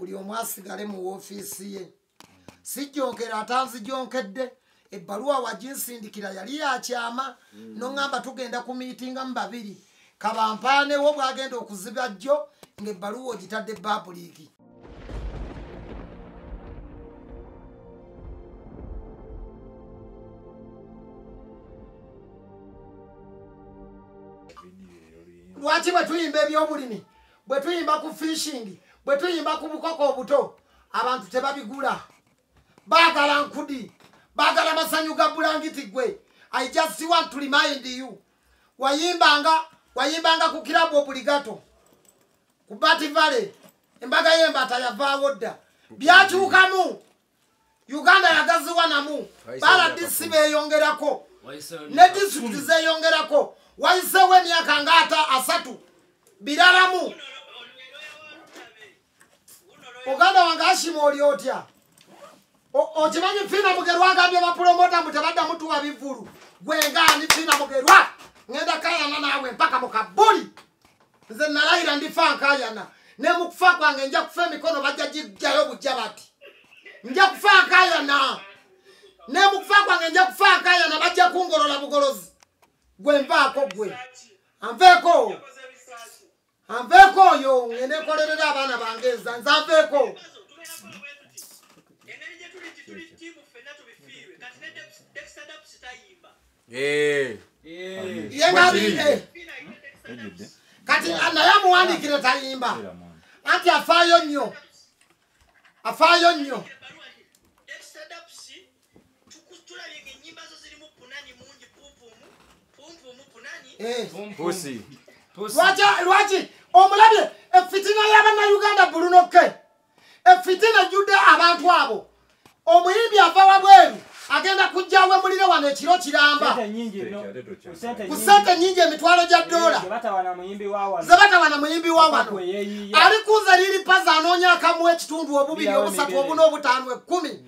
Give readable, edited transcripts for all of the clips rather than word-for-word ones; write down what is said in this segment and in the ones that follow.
buli omu asigale mu woofiisi ye sijjonkera atanzijjonkedde ebbaluwa waginsindikira yali yakyama noŋŋamba tugenda ku miitinga mu babiri kabampaanewo bwagenda okuziba jjo ng'ebbaluwa ogitadde babuliiki lwaki bwe tuyimba ebyobulimi bwe tuyimba ku fishing bwe tuyimba ku bukoko obuto abantu tebabigula baagala nkudi baagala masanyu ga bulangiti gwe I just want to remind you wayimbanga ku kirabu obuligato ku Bati Valley embaga y'embata yavaawo dda byakyukamu Uganda yagaziwanamu baladisi beeyongerako ne disitulikiti zeeyongerako wayiseewo emyaka nga asatu biralamu oganda wange ashima oli otya okimanyi Fiina Mugerwa agambye bapulomota mbu tebadda mutuwa bivulu gwe ngaani Fiina Mugerwa ngenda kayana naawe mpaka mu Kabuli nze nalayira ndifa nkayana ne mu kufa kwange nja kufa emikono bajja gijjayo bujja bati nja kufa nkayana ne mu kufa kwange nja kufa nkayana bajja kungolola bugolozi gwe nvaako gwe anveeko oyo ngende nkolerera abaana bange eza nze anveeko kati naye amuwandiikire tayimba anti afaayo nnyo lwaki omulabye efitina y'abannayuganda bulunoke efitina ejjudde abantu abo omuyimbi ava wabweru agenda kujjawe mulire wano ekiro kiramba ku ssente nnyingi emitwalo gya dola ze batawana muyimbi wa wano alikuza liri paza anoonya akamu ekitundu obubiri obusatu obuna obutaano 10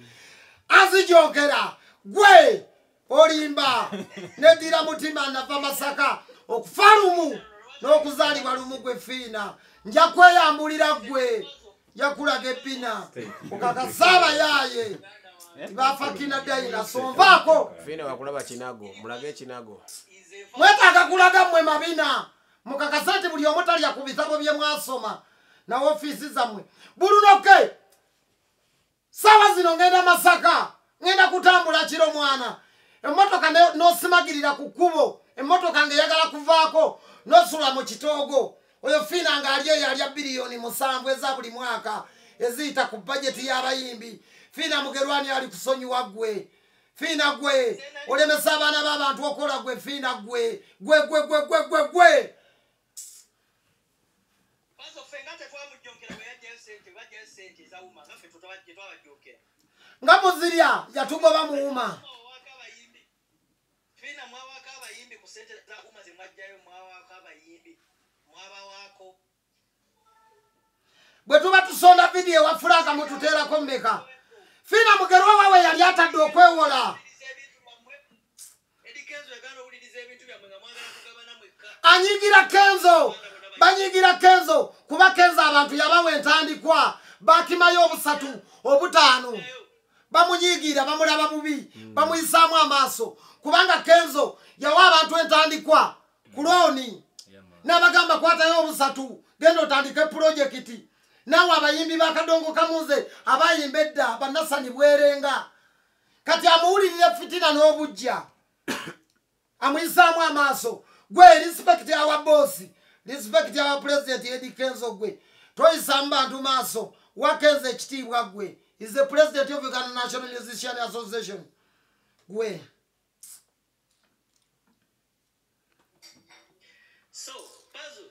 azijonkera gwe olimba nedira mutima nava Masaka okufa lumu n'okuzaalibwa lumu gwe Fiina nja kweyambulira gwe yakulaga epina okakasaaba yaaye tibafa kina dayina sonvaako Fiina wakulaba kinago mulage ekinago mwetaaga kulaga mmwe mabina mukakasa nti buli omu talya ku bitabo bye mwasoma na ofiisi zammwe bulunoke saawa zino ngenda Masaka ngenda kutambula kiro mwana emmotoka n'osimagirira ku kkubo emmotoka ng'eyagala kuvaako n'osula mu kitoogo oyo Fiina ng'ali eyo alya biliyoni 7 eza buli mwaka eziyita ku bajeti y'abayimbi Fiina Mugerwani ali kusonyiwa gwe Fiina gwe olemesa abaana b'abantu okola gwe Fiina gwe nga muzirya yatugoba muwuma bwe tuba tusonda vidiyo wa Franka mututeerako mmeka Fiina Mugerwa wawe yali atadde okwewola anyigira Kenzo banyigira Kenzo kuba Kenzo abantu yabawe entandikwa bakimayo obusatu obutaano bamunyigira bamulaba bubi bamuyisaamu amaaso kubanga Kenzo yawa abantu entandikwa kuloni n'abagamba kwatayo obusatu genda otandike projekiti nawe abayimbi bakadongo kamuze abayimba edda bannasani bwerenga kati amuwulirire fitina n'obujja amuyisaamu amaaso gwe respect awa bosi respect awa president Eddie Kenzo gwe toyisa bantu maaso wa Kenzo ekitiibwa gwe is the president of Uganda National Musician Association gwe so Pazu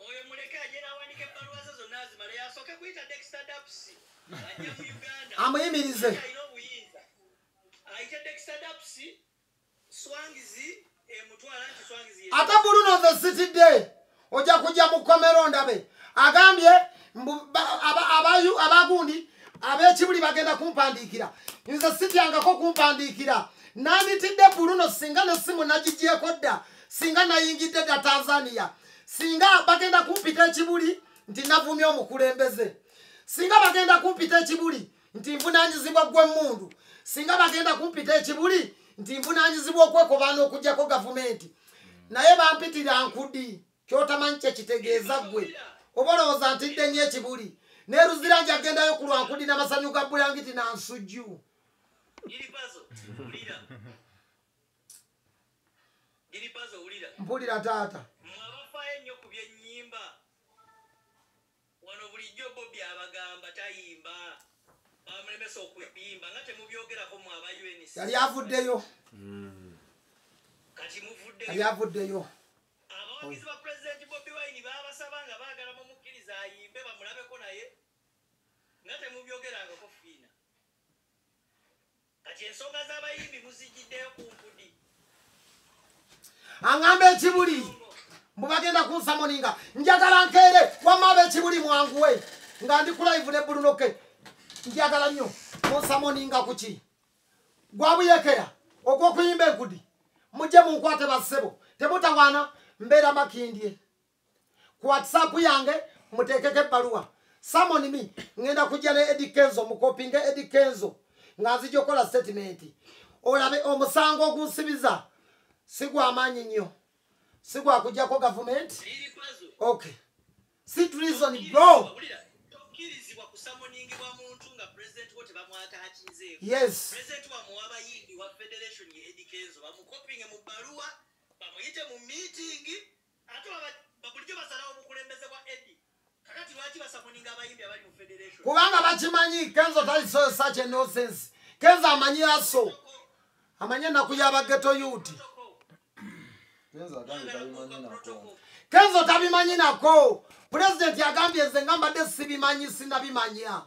oyo muleke ajena awandike baluwa zo nazimala yasoke kuita Dexter Dapsi ajja mu Uganda amuyimirize aite Dexter Dapsi Swangizi mutwala nti Swangizi ate Bruno the City Day ojja kujja mu komero ndabe agambye abagundi ab'ekibuli bagenda kumpandiikira nze sityangako kumpandiikira nanditidde Bruno singa nesimu nagigyeko dda singa nayingidde dda Tanzania singa bagenda kumpita ekibuli nti navumye omukulembeze singa bagenda kumpita ekibuli nti nvunanyizibwa gwe mundu singa bagenda kumpita ekibuli nti nvunanyizibwa okwekobaana okugjako gavumenti naye bampitira nkudi kyotamanyi kyekitegeeza gwe oba olowooza ntidde nnyo ekibuli neruzira njagendayo ku lwankudi n'amasanyu ga bulangiti nansujju mpulira taata mwabafaayo ennyo ku byennyimba wano bulijjo Bobby abagamba tayimba bamulemesa okuyimba nga temubyogerako mwaba UNC yali avuddeyo kati yali avuddeyo abawagizi ba pulezidenti Bobby Wine babasaba nga baagala mumukkiriza ayimbe bamulabeko naye nga temubyogerangako fiina kati ensonga z'abayimbi muzijjiddeyo ku nkudi aŋŋamba ekibuli mubagenda kunsamoninga njagala nkeere wamma ab'ekibuli mwanguwe nga ndi ku live ne bulunoke njagala nnyo kunsamoninga ku ki gwabuyekera ogw'okuyimba enkudi mujje munkwate bassebo temutawaana mbeera makindye ku whatsapp yange muteekeko ebbaluwa samoni mi ŋŋenda kujja ne Eddie Kenzo mukopinge Eddie Kenzo nga nzija okukola statement olabe omusango ogunsibiza si gw'amaanyi nnyo si gwakujjako gavumenti okay sit reason bro tokkirizibwa kusamoningibwa muntu nga pulezidenti wo tebamwataakizeeko yes pulezidenti wamuwa abayimbi wa federation ye Eddie Kenzo bamukopinge mu bbaluwa bamuyite mu miitingi ate bulijjo basalawo obukulembeze bwa Eddie kakati lwaki basamoninga abayimbi abali mu federation kubanga bakimanyi Kenzo talisoyo such a nonsense Kenzo amanyi aso amanyi ennaku y'abageto yuti Kenzo tabimanyi nako pulezidenti yagambye nze nga mbadde sibimanyi sinabimanya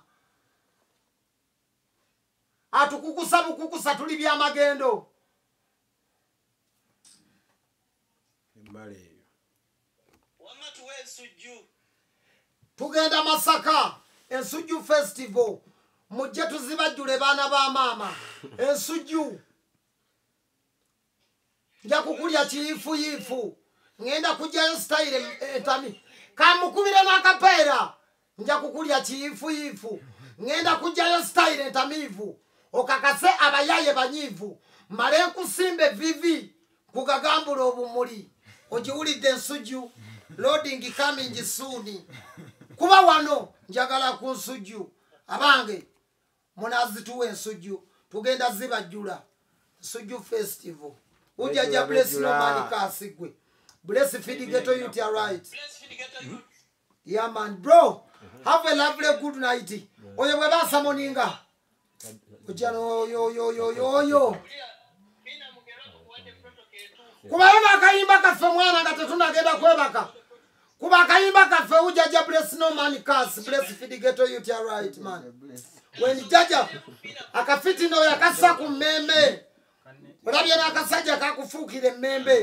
atukukusa bukukusa tuli byamagendo embale eyo wamma tuwe ensujju tugenda Masaka ensujju festival mujje tuzibajjule baana ba maama ensujju nja kukulya kiyifuyifu ŋŋenda kujjayo style etami kamukubire n'akapeera nja kukulya kiyifuyifu ŋŋenda kujjayo style entamiivu okakase abayaye banyiivu male nkusimbe vivi kugagambula obumuli ogiwulidde ensujju loading coming soon kuba wano njagala ku nsujju abange munazituwa ensujju tugenda zibajjula nsujju festival ujaja bless no man kasigwe bless feed ghetto youth are right yeah man bro have a lovely good night oyo bwe basamoninga ujano yo kubayo nakayimba kaffe mwana nga tetunagenda kwebaka kuba akayimba kaffe ujaja bless no man kas bless feed ghetto youth are right man when jaja akafitino yakasa ku mmembe olabye n'akasajja kakufuukira emmembe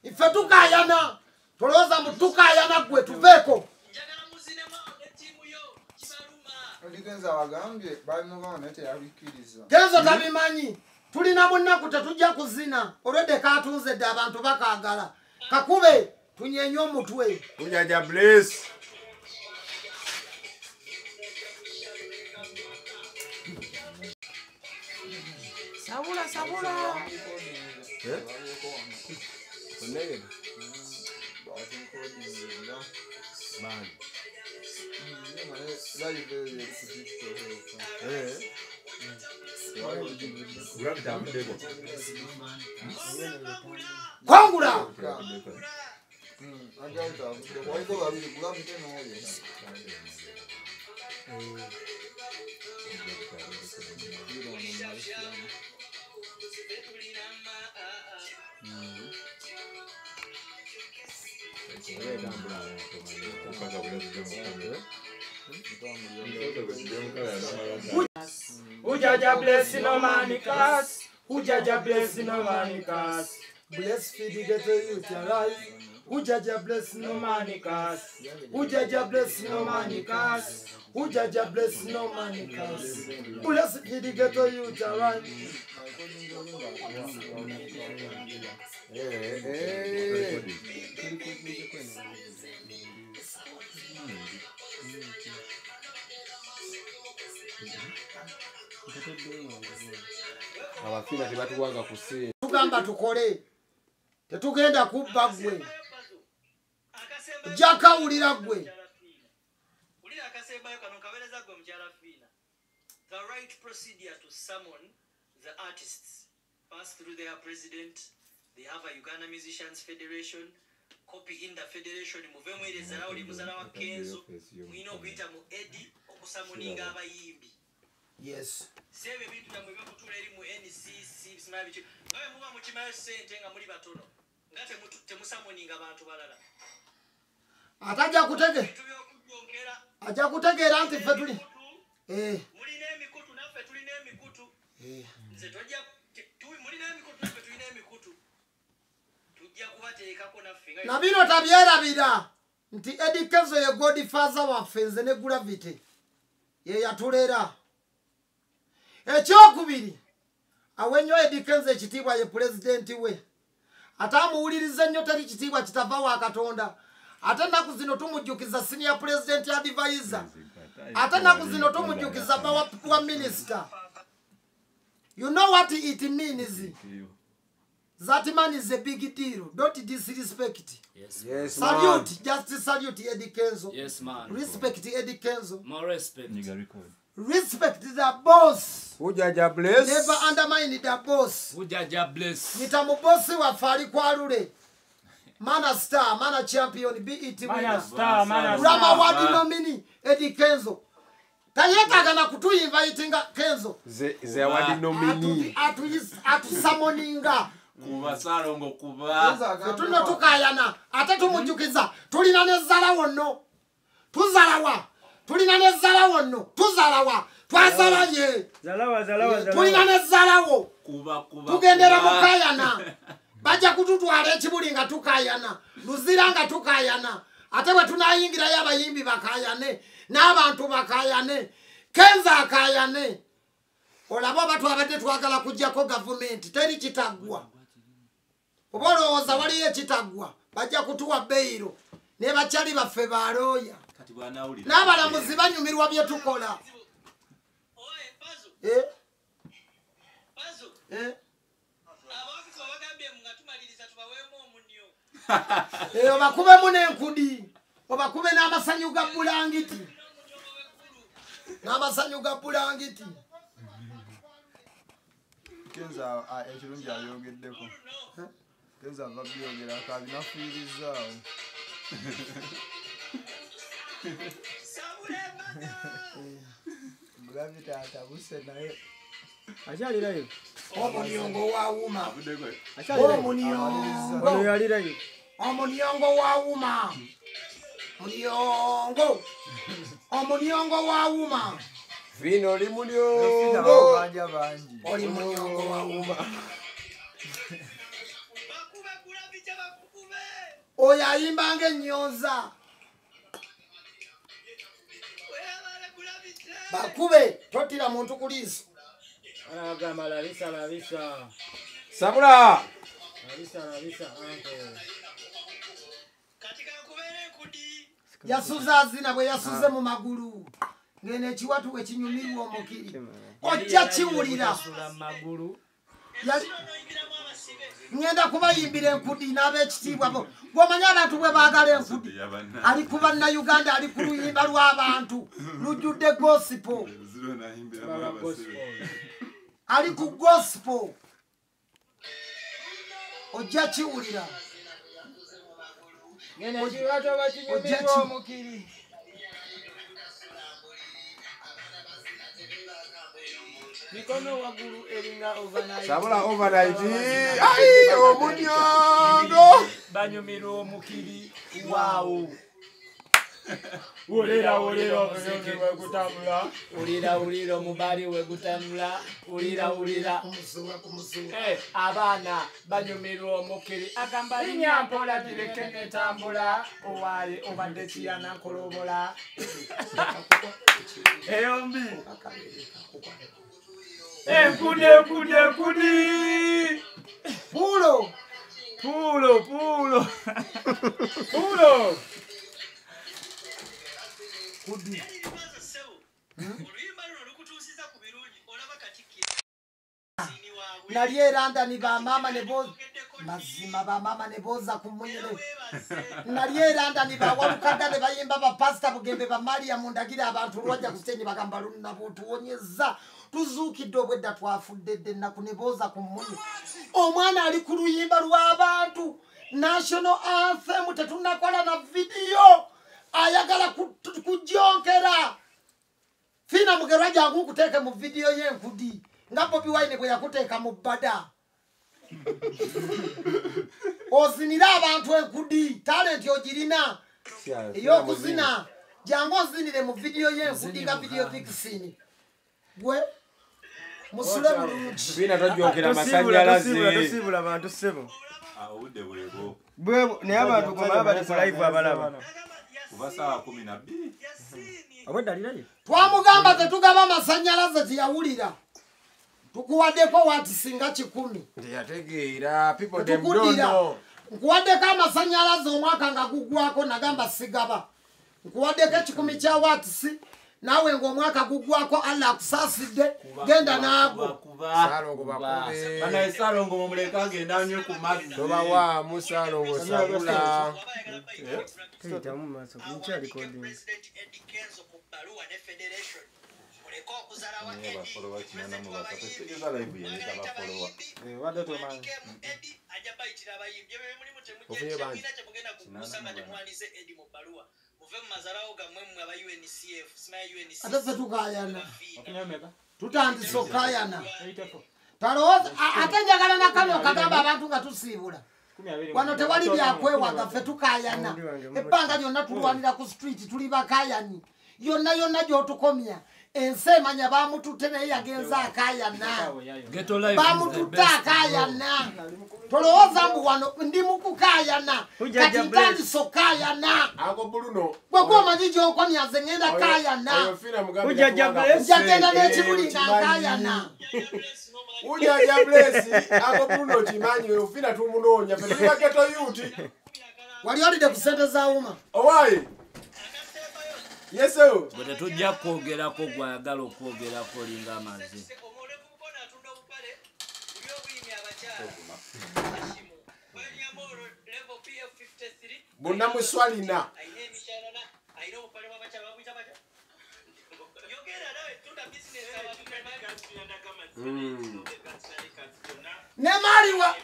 ife tukayana tolowooza mu tukayana gwe tuveeko Kenzo tabimanyi tulina munnaku tetujja kuzina olwedde katunze dde abantu bakaagala kakube tunyenye omutwe ujaja bless sabula onegede bani kwangula Ujaja bless no man cast. Ujaja bless no man cast. bless feed ghetto youth arise ujaja bless no man cast. ujaja bless no man cast ujaja bless no man cast bless feed ghetto youth arise Abafiina tebatuwanga kusinga. Tugamba tukole. Tetugenda kubba gwe. Jakawulira gwe. The right procedure to summon the artists pass through their president. They have a Uganda Musicians Federation. Copy in the federation. Muvemwele zarao limuzala wa Kenzo. Mwino kuita mu Eddie okusamoninga abayimbi. Yes. Sebe bintu ya mwebe kutula eri mu NCC sima bichi. Nawe muba mukimayo sente nga muri batono. Ngate temusamoninga abantu balala. Ataja kutege. Aja kutegeera nti ffe tuli. Mulina emikutu naffe tulina emikutu. Nze tojja mulina emikutu naffe tulina emikutu. Tujja kubateekako naffe nga. Na bino tabyerabira nti Eddie Kenzo ye godfather waffe nze ne Gravity. Ye yatulera. Ekyokubiri awenyo Eddie Kenzo ekitiibwa ye pulezidenti we. Atamuwuliriza nnyo teri kitiibwa kitava wa Katonda. Ate naku zino tumujjukiza senior president advisor. Ate naku zino tumujjukiza wa minister. You know what it means? That man is a big deal. Don't disrespect. Yes. Yes, Salute, just salute Eddie Kenzo. Yes, man. Respect Eddie Kenzo. More respect. Respect the boss. Ujaja bless. Never undermine the boss. Ujaja bless. Nitamubosi wa fali kwa rule. Mana star, mana champion, be it winner. Mana star. Rama wadi nomini Eddie Kenzo. Tayeta gana kutu invitinga Kenzo. Ze wadi nomini. Atu summoninga. Kuba salongo kuba. Tuno tukayana. Ate tumujukiza. Tulina ne zala wonno. Tuzalawa. Tulina ne zala wonno. Tuzalawa. Twazala ye. Zalawa. Tulina ne zalawo. Kuba. Tugendera mukayana. Baja kututwala ekibulinga tukayana. Luziranga tukayana. Ate bwe tunayingira y'abayimbi bakayane. N'abantu bakayane. Kenzo akayane. Olaba abantu abadde twagala kujjako gavumenti teri kitagwa. Obolowooza waliyo ekitagwa. Bajja kutuwa beyiro. Ne bakyali baffe balooya. Kati bwanawulira. N'abalamuzi banyumirwa bye tukola. Oye, Pazo. Pazo. Abawakizi wabagambye mungatumaliriza tubaweemu omunyo. Obakubemu n'enkudi. Obakube n'amasanyu ga bulangiti. N'amasanyu ga bulangiti. Kenzo ekirungi ayogeddeko. Kenzo ava byogera akabinafiirizaawo. Gravity atabuse naye. Akyalirayo. Omuniongo waawuma. Akyalirayo. Omuniongo. Yalirayo. Omuniongo waawuma. Muniongo. Omuniongo waawuma. Vino oli mulyo. Abanja bangi. Oli muniongo waawuma. Bakube Gravity bakube. Oyo ayimbanga ennyonza. Weyabale Gravity. Bakube totira muntu ku liiso. Anagamba labisa. Sabula. Labisa anko. Katika kubeera enkudi. Yasuza azina bwe yasuze mu magulu. Ngene ekiwatu we kinyumirwa omukiri. Ojja kiwulira. Magulu. Oyingiramu abasibe. Ngenda kubayimbira enkudi n'ab'ekitiibwa bo. Gw'omanyi abantu bwe baagala enkudi. Ali ku bannayuganda ali ku luyimba lw'abantu. Lujjudde gospel. Ali ku gospel. Ojja kiwulira. Ngene ekiwato bakinyumirwa omukiri. Mikono wagulu eringa overnight. Sabula overnight. Ai omuniongo. Banyumirwa omukiri. Wow. Ulira omuyonge wegutambula. Ulira omubali wegutambula. Ulira. Abaana banyumirwa omukiri. Agamba linnya mpola gireke netambula. Owaye obadde kiyana nkolobola. Eyombi. Enkudi. Pulo. Kudi. Oluyimba luno lukutuusa nali eranda ni bamama ne boza mazima bamama ne boza kumunyere nali eranda ni bawalukaga ne bayimba bapasita bugembe bamaliya mundagira abantu lwajja kusenyi bagamba lunna butuwonyeza tuzuukidde obwedda twafuddedde ennaku ne boza kumunyere omwana ali ku luyimba lw'abantu national anthem tetunakola na vidiyo ayagala kujonkera Fina Mugerwa jangu kuteeke mu vidiyo y'enkudi nga Bobi Wine bwe yakuteeka mu bbada ozinira abantu enkudi talent ogirina ey'okuzina jangu ozinire mu vidiyo y'enkudi nga vidiyo Vixen gwe musule bulungi Fina tojokera amasannyalaze tosibula abantu sebo obudde bwebo bwebo naye abantu goma bali ku live abalaba kuba saawa 12 abadde alinaye twamugamba tetugaba amasannyalaze teyawulira tukuwaddeko wati singa 10 yategeera people them don't tukudira know nkuwaddeko amasannyalaze omwaka nga gugwako nagamba sigaba nkuwaddeko 10 kya watisi nawe ng'omwaka gugwako Allah akusaasidde genda naago Salongo bakube banaye Salongo mumuleka agenda anywe ku mazzi tobawa musalongo sabula tuyitamu mu maaso kunkya recording bafolowa kinanamu basatu tegeza live yereka bafolowa wadde tomanyi ofunye bangi ate ffe tukayana okunyomeka tutandise okukayana eyiteko talowooza ate njagala nakano okagamba abantu nga tusiibula 20 wano tewali byakwewaga ffe tukayana ebbanga lyonna tulwanira ku street tuli bakayani yonna yonna gy'otukomya ensi emanya bamututte naye yagenza akayana bamututte akayana tolowooza mbu wano ndi mukukayana kati ntandise okukayana ako Bruno gwe gwomanyi gy'onkomya nze ngenda kayana njagenda n'ekibuli nga nkayana ujaja bless ako Bruno kimanyi ofina tumunoonya ffe tuli bageto yuti wali olidde ku ssente za wuma owaye yeso bwe tetujja kwogerako gwayagala okwogerako linga amaze bonna muswalina ne maliwa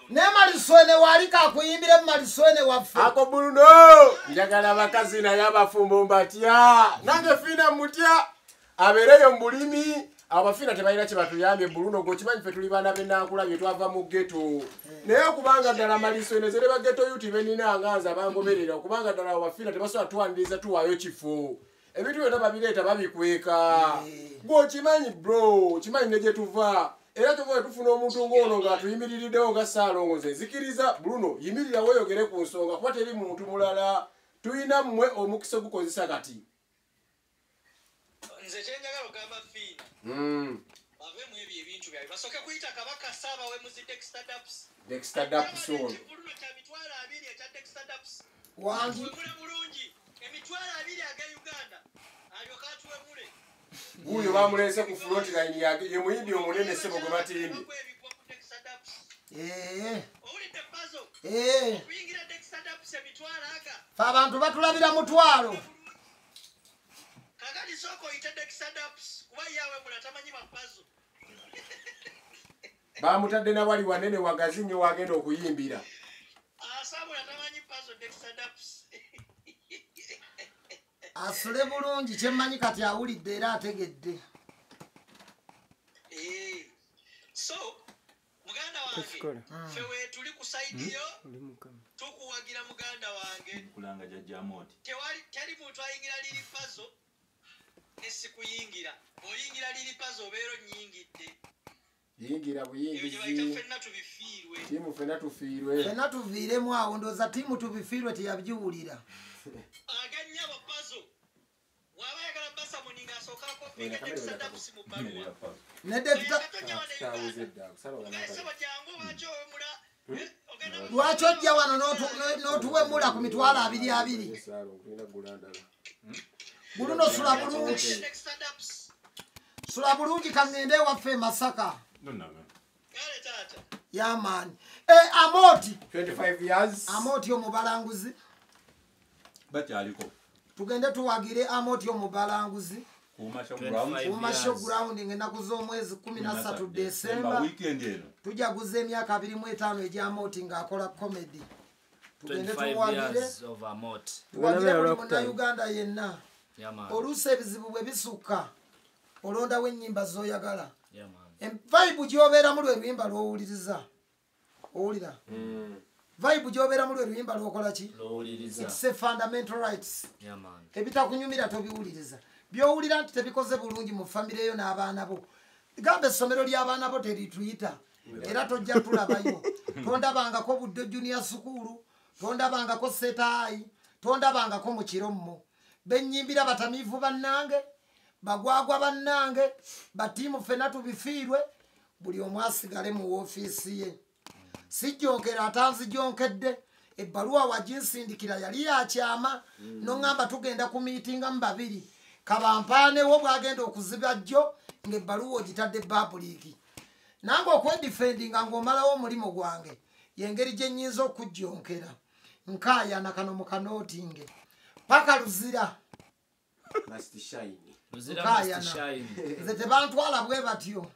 ne maliswene wali kakuyimbire mu maliswene waffe ako Bruno njagala abakazi naye abafumbo mbatya nange fina mutya abeereyo mu bulimi abafina tebalina kye batuyambye Bruno gwokimanyi ffe tuli baana benankulabye twava mu geto naye okubanga ddala maliswene zere bageto yuti benina nganza abangoberera okubanga ddala abafina tebasobola tuwaniriza tuwaayo kifo ebintu byonna babireeta babikweka gwokimanyi bro kimanyi ne gye tuva era tuva tufuna omuntu ng'ono ng'atuyimiririddewo nga Salongo nze nzikiriza Bruno yimirira weeyogere ku nsonga kuba teri muntu mulala tuyina mmwe omukisa ogukozesa kati nze kyenjagala ogamba Fiina bavemu ebyo ebintu byabwe basooke kuyita kabaka saaba we muzi Dexter Dapps ono ekivuluno kya mitwalo 2 ekya Dexter Dapps wangi wemule bulungi emitwalo 2 aga Uganda alyoka atuwemule guyo bamuleese ku front line yake ye muyimbi omunene sebo gwe batimbi owulidde pazo fe kuyingira Dexter Dapps emitwalo aga abantu batulabira mutwalo kakati sooka oyite Dexter Dapps kuba yawe mula tamanyi mapazo bamutadde nawali wanene wagazi nnyo wagenda okuyimbira asaabula tamanyi pazo Dexter Dapps asule bulungi kyemmanyi kati awulidde era ategedde so muganda wange fewe tuli ku saidi yo tukuwagira muganda wange kulanga jajamoti teri muntu ayingira liri pazo nesikuyingira oyingira liri pazo obeero nyingidde yingira buyingizi fenna tubifiirwe timu fenna tufiirwe fenna tuviiremu awo ndooza tiimu tubifiirwe teyabiwulira aganyabo pazo waba yagala basamoni ng'asookako figa Dexter Dapps mu bbaluwa ne dekita Uganda lwaki ojja wano n'otuwemula ku mitwalo 2 2 Buluno sula bulungi. Sula bulungi kangende waffe Masaka. Ya man. Amoti. 25 years. Amoti omubalanguzi. Bachaliko. Tugende tuwagire Amoti omubalanguzi. Kumasho ground ngenda kuzo mwezi 13 December. Weekend eno. Tujaguze emyaka 25 ejya Amoti ngaakola comedy. Tugende 25 tuwagire years of Amoti. tuwagire buli muna Uganda yenna. Oluusi ebizibu bwe bisukka olonda w'ennyimba z'oyagala. Vibe gy'obeeramu lwe luyimba lw'owuliriza. Owulira? Vibe gy'obeeramu lwe luyimba lw'okola ki? It's a fundamental rights. Ebitakunyumira tobiwuliriza. By'owulira nti tebikoze bulungi mu famire yo n'abaana bo. Gamba essomero ly'abaana bo terituyita. Era tojja tulabayo. Tondabangako Buddo Junior School, tondabangako Setayi, tondabangako mu Kirommo. Bennyimbira batamiivu bannange, bagwagwa bannange, batiimu ffenna tubifiirwe, buli omu asigale mu woofiisi ye. Sijjonkera atanzijjonkedde, ebbaluwa waginsindikira yali yakyama, n'oŋŋamba tugenda ku miitinga mu babiri. Kabampaanewo bw'agenda okuziba jjo, ng'ebbaluwa ogitadde babuliiki. Nange okwedifendinga ng'omalawo omulimu gwange, y'engeri gye nnyinza okujjonkera. Nkaayana kano mu kanootinge. Paka luzira. Must shine. Nze tebantwala bwe batyo.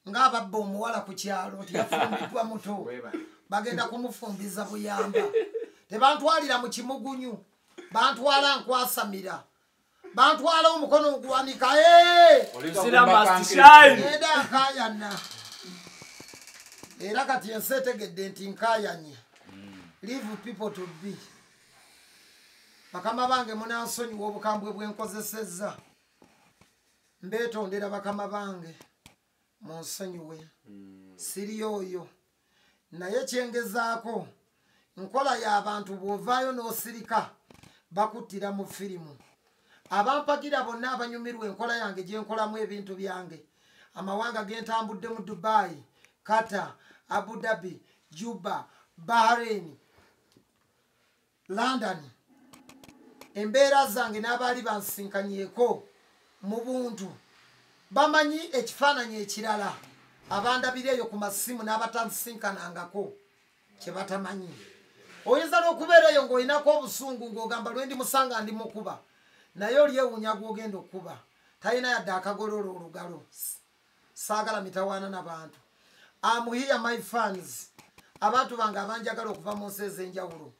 Ng'ababba omuwala ku kyalo tiyafumbiddwa muto. Bagenda kumufumbiza buyamba. Tebantwalira mu kimugunyu. Bantwala nkwasamira. Bantwala omukono oguwanika. Eda nkaayana. Era kati ensi etegedde nti nkaayanye. Leave people to be. Bakama bange munansonyiwa obukambwe bwenkozesezza. Mbeetondera bakama bange munsonyiwe. Siri oyo. Naye kyengezaako nkola y'abantu bw'ovaayo n'osirika bakuttira mu firimu. Abampagira bonna abanyumirwa enkola yange gye nkolamu ebintu byange. Amawanga gentambudde mu Dubai, Qatar, Abu Dhabi, Juba, Bahrain, London. Embeera zange n'abaali bansinkanyeko mu buntu bamanyi ekifaananyi ekirala abandabira eyo ku masimu n'abatansinkanangako kye batamanyi. Oyinza n'okubeera eyo ng'olinako obusungu ng'ogamba lwe ndi musanga ndi mukuba, naye olyewuunya gw'ogenda okuba talina yadde akagololo olugalo. Saagala mitawaana n'abantu. I'm here my fans. Abantu bange abanjagala okuva mu nsi ez'enjawulo.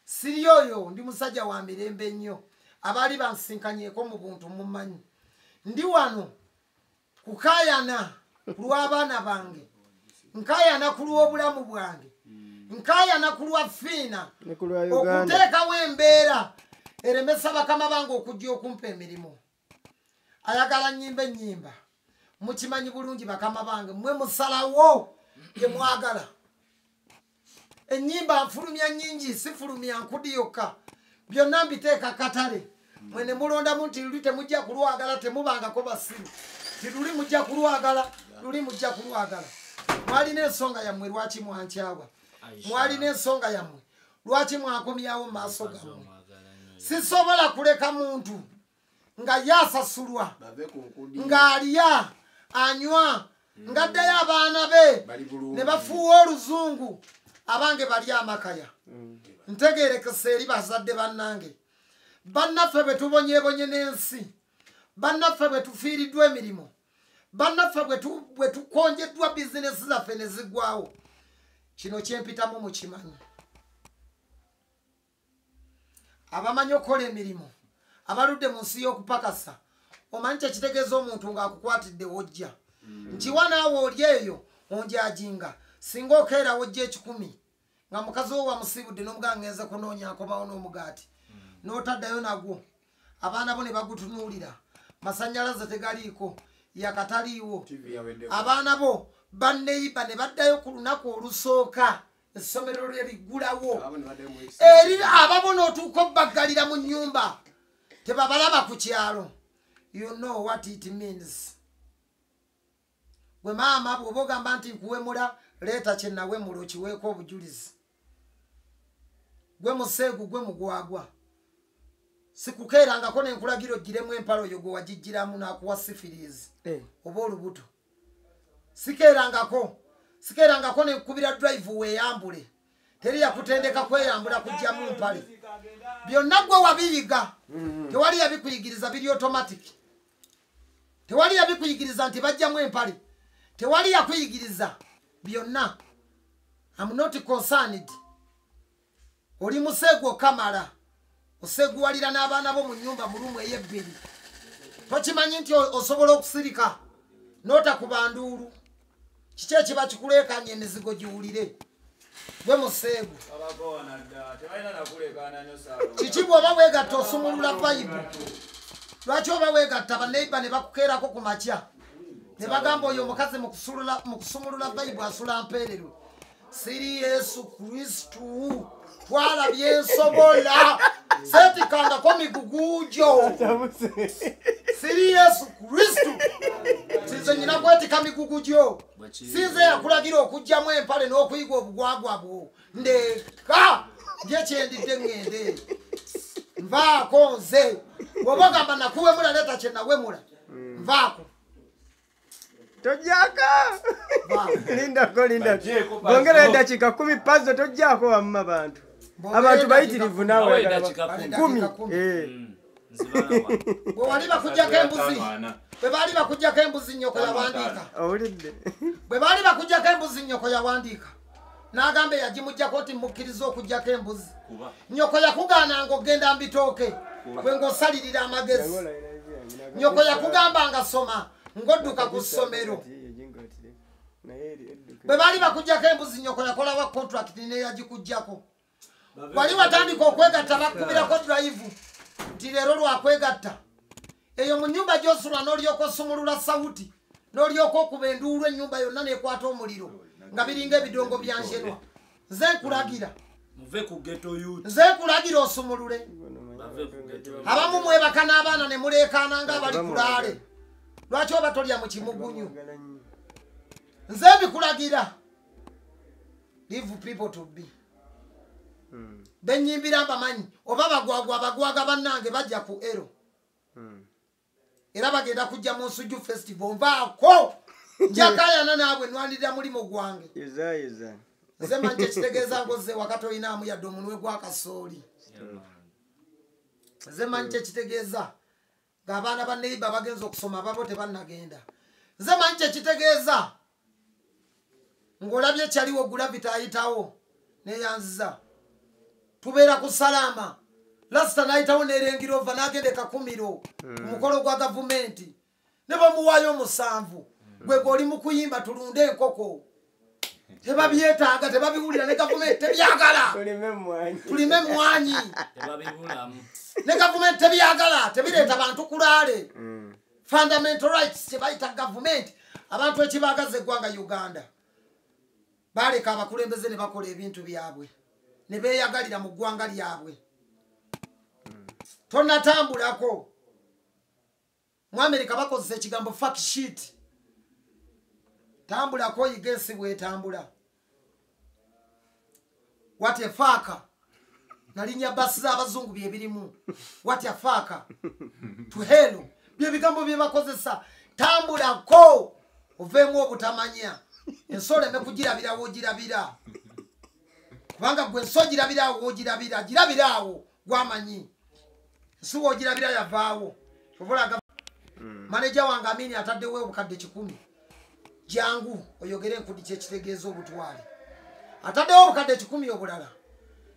Siri oyo ndi musajja wa mirembe nnyo. Abaali bansinkanyeko mu buntu mumanyi. Ndi wano kukaayana ku lw'abaana bange. Nkaayana ku lw'obulamu bwange. Nkaayana ku lwa Fiina. Okuteekawo embeera eremesa bakama bange okujja okumpa emirimu. Ayagala nnyimba ennyimba. Mukimanyi bulungi bakama bange mmwe musalawo gye mwagala. Ennyimba nfulumya nnyingi sifulumya nkudi yokka. Byonna mbiteeka katale. Mwe ne mulondamu nti luli temujja kulwagala temubangako basiru. Ti luli mujja kulwagala, luli mujja kulwagala. Mwalina ensonga yammwe lwaki mwankyawa? Mwalina ensonga yammwe lwaki mwakomyawo mu maaso gammwe? Sisobola kuleka muntu nga yasasulwa, ng'alya, anywa, ng'addayo abaana be ne bafuuwa oluzungu. Abange bali amakaya. Ntegeerekese eri bazadde bannange. Bannaffe bwe tubonyeebonye n'ensi. Bannaffe bwe tufiiriddwa emirimu. Bannaffe bwe tukonjeddwa bizinesi zaffe ne ziggwawo. Kino kyempitamu mukimanyi. Abamanyi okukola emirimu, abaludde mu nsi y'okupakasa, omanyi kyekitegeeza omuntu ng'akukwatidde wojja. Nkiwa naawe oli eyo onjajinga. Singa okeerawo ojja 10 nga mukazi wo wamusiibudde n'omugaa ngenze kunoonya akomawo n'omugaati n'otaddayo nagwo, abaana bo ne bagutunuulira, masannyalaze tegaliiko, yakataliiwo, abaana bo banneyiba ne baddayo ku lunaku olusooka essomero lye liggulawo, eri ababona otuuka obbaggalira mu nnyumba tebabalaba ku kyalo. You know what it means. Gwe maama bw'oba ogamba nti nkuwemula, leeta kye nawemula okiweeko obujulizi. Gwe museegu, gwe mugwagwa. sikukeerangako nenkulagiro giremu empalo yo gwe wagijjiramu nakuwa sifirizi oba olubuto sikeerangako nenkubira drive weeyambule teri yakutendeka kweyambula kujjamu mpale byonna gwe wabiyiga tewali yabikuyigiriza biri automatic tewali yabikuyigiriza nti bajjamu empale tewali yakuyigiriza byonna. I'm not concerned. Oli musegu okamala oseguwalira n'abaana bo mu nnyumba mu lumu ey'ebbiri tokimanyi nti osobola okusirika n'otakuba nduulu kiki ekiba kikuleekanya emizigo giwulire gwe museegu kiki bw'oba weegatta osumulula vayibu lwaki oba weegatta baneiba ne bakukeerako ku makya ne bagamba oyo omukazi mu kusumulula vayibu asula mpeererwe siri Yesu Kristu twalabye ensobola setikangako migugujo siri Yesu Kristu sinze nyina kwetika migugujo sinze yakulagira okujjamu empale n'okuyiga obugwagwa bwo ndeka njekyendidde ngende nvaako nze bw'oba ogamba nakuwemula leeta kye nawemula nvaako tojjaka lindako bongera eddakiika 10 pazo tojjako wamma abantu bayitirivu nawe 10 bwe wali bakujjako embuzi bwe baali bakujjako embuzi nnyoko yawandiika owulidde bwe baali bakujjako embuzi nnyoko yawandiika n'agamba yagimujjako nti mukkiriza okujjako embuzi nnyoko yakugaananga ogenda mbitooke gwe ng'osalirira amagezi nnyoko yakugambanga soma ng'odduka ku ssomero bwe baali bakujjako embuzi nnyoko yakolawa contract neyagikujjako wali watandika okwegatta bakkubirako drive nti leero lwakwegatta eyo mu nnyumba gy'osula n'olyoka osumulula sawuti n'olyoka okuba enduulu ennyumba yonna n'ekwata omuliro nga biringa ebidongo byanjerwa nze nkulagira nze nkulagira osumulule abamu mwebaka n'abaana ne muleekaana ng'abali kulaale lwaki oba tolya mu kimugunyu nze mbikulagira leave people to be benyimbira mbamanyi oba bagwaga bannange bajja ku ero era bagenda kujja mu nsujju festival nvaako njakayana naabwe nwanirira mulimo gwange nze manyi kyekitegeeza ngoze wakati olinaamu yadde omunwe gwakasooli nze manyi kyekitegeeza ng'abaana ba neiba bagenza okusoma babo tebannagenda nze manyi kyekitegeeza ng'olabye ekyaliwo gulavita ayitawo neyanziza tubeera ku salaama lasita n'ayitawo n'erengirova n'agenda ekakumiro omukolo gwa gavumenti ne bamuwaayo 7 gwe gwe oli mu kuyimba tulunde enkoko tebabyetaaga tebabiwulira ne gavumenti tebyagala tulime emmwanyi ne gavumenti tebyagala tebireeta bantu kulaale fundamental rights kyebayita gavumenti abantu ekibaagaza eggwanga Uganda baleka abakulembeze ne bakola ebintu byabwe ne beeyagalira mu ggwanga lyabwe tonnatambulako mu Amerika bakozesa ekigambo fact sheet tambulako oyiga ensi bwetambula watya faaka nalinya basi z'abazungu byebirimu watya faaka tuhelo byebigambo bye bakozesa tambulako oveemu obutamanya ensolo eme kugirabirawo ogirabira kubanga gwe ensi ogirabirawo ogirabira girabirawo gwamanyi ensi woogirabira yavaawo obulaga maneja wange Amini ataddewo obukadde 10 jangu oyogere enkudi kyekitegeeza obutwale ataddewo obukadde 10 obulala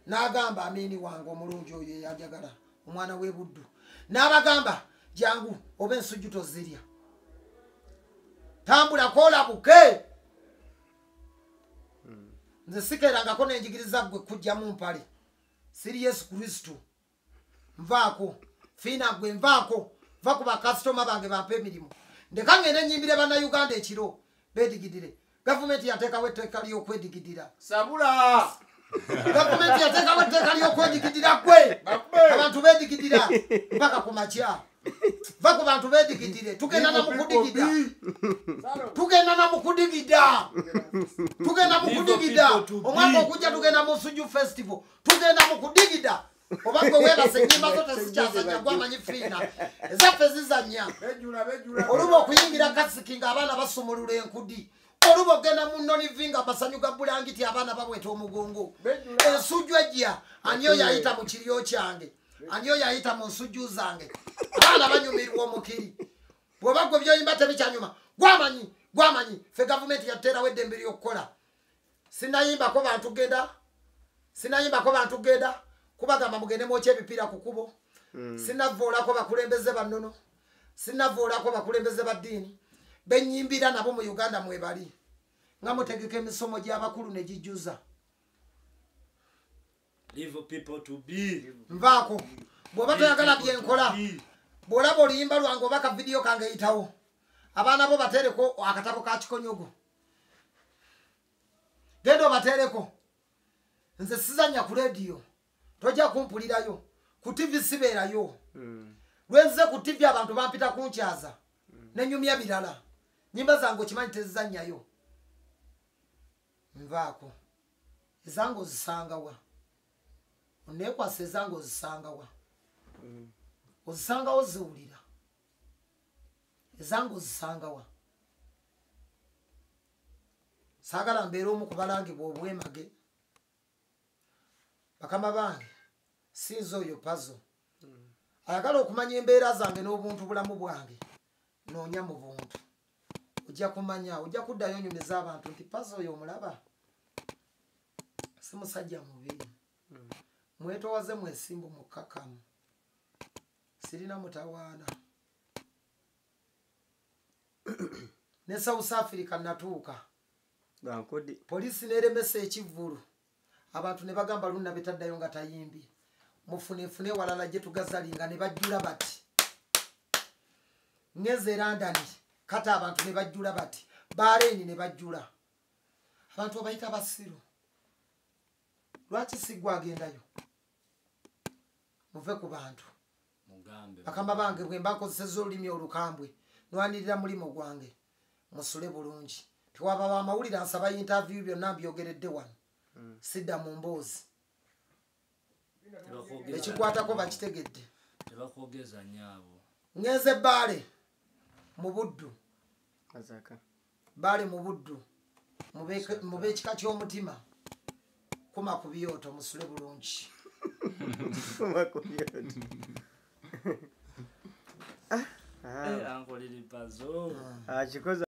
n'agamba Amini wange omulungi oyo yajagala omwana w'ebuddu n'abagamba jangu oba ensujju tozirya tambula koolabuke nze sikeerangako nenjigiriza gwe kujjamu mpale siri Yesu Kristu nvaako fiina gwe nvaako va ku bakasitoma bange bampe emirimu ndeka ngende nyimbire bannayuganda ekiro beedigidire gavumenti yateekawo etteeka ly'okwedigidira sabula gavumenti yateekawo etteeka ly'okwedigidira gwe abantu beedigidira mpaka ku makya va ku bantu beedigidire tugenda na mukudigida tugenda na mukudigida tugenda mukudigida omwaka okujja tugenda mu Nsujju festival tugenda mukudigida Oba gwe webase nyimba zote zikyazanya gwamanyi fiina. Ezaffe zizanya. Oluba okuyingira kasiki ng'abaana basumulula enkudi. Oluba ogenda mu nnoni vinga basanyuga bulangiti abaana babweta omugongo. Ensujju ejja ani oyo ayita mu kiryo kyange. Ani oyo ayita mu nsujju zange. Abaana banyumirwa omukiri. Bw'oba gwe by'oyimba tebikyanyuma. Gwamanyi ffe gavumenti yateerawo eddembe ly'okukola. Sinayimbako bantu genda kubagamba mugende mwokya ebipiira ku kubo. Sinavoolako bakulembeze bannono. Sinavoolako bakulembeze baddiini. Benyimbira nabo mu Uganda mwebali. Nga mutegeka emisomo gy'abakulu ne gijjuza. Leave people to be. Nvaako. Bw'oba toyagala byenkola. Bw'olaba oluyimba lwange oba ka vidiyo kange eyitawo. Abaana bo bateereko akatabo ka kikonyogo. Genda obateereko. Nze sizanya ku rediyo. Tojja kumpulirayo. Ku TV sibeerayo. Lwenze ku TV abantu bampita kunkyaza. Nenyumya birala. Nyimba zange okimanyi tezizannyayo. Nvaako. Ezange ozisangawa. Oneekwasa ezange ozisangawa. Ozisangawo ziwulira. Ezange ozisangawa. Saagala mbeera omu ku balangibwa obwemage. Bakama bange sinza oyo pazo. Ayagala okumanya embeera zange n'obuntu bulamu bwange. Noonya mu buntu. Ojja kumanya, ojja kuddayo onyumiza abantu nti pazo oyo omulaba. Si musajja mubi. Mwetowaze mwesimbu mukkakamu. Sirina mutawaana. Ne South Africa natuuka. Bankodi. Polisi neremesa ekivvulu. Abantu ne bagamba lunna betaddayo nga tayimbi. Mufune walala gye tugazalinga ne bajjula bati. Ngeze London kata abantu ne bajjula bati. Bahrain ne bajjula. Abantu abayita basiru. Lwaki sigwa agendayo? Muve ku bantu. Mugambe. Bakama bange bwe mbakozeseza olulimi olukambwe. Nwanirira mulimo gwange. Musule bulungi. Tiwaba ba mawulire ansaba interview byonna mbyogeredde wano. Sidda mu mboozi. Ekikwatako bakitegedde. Tebakwogeza nyaabo. Ngeze Baale mu Buddu. Azaka. Baale mu Buddu. Mube ekika ky'omutima. Kuma ku byoto musule bulungi. Kuma ku byoto. Ankoliri pazo. Kikoza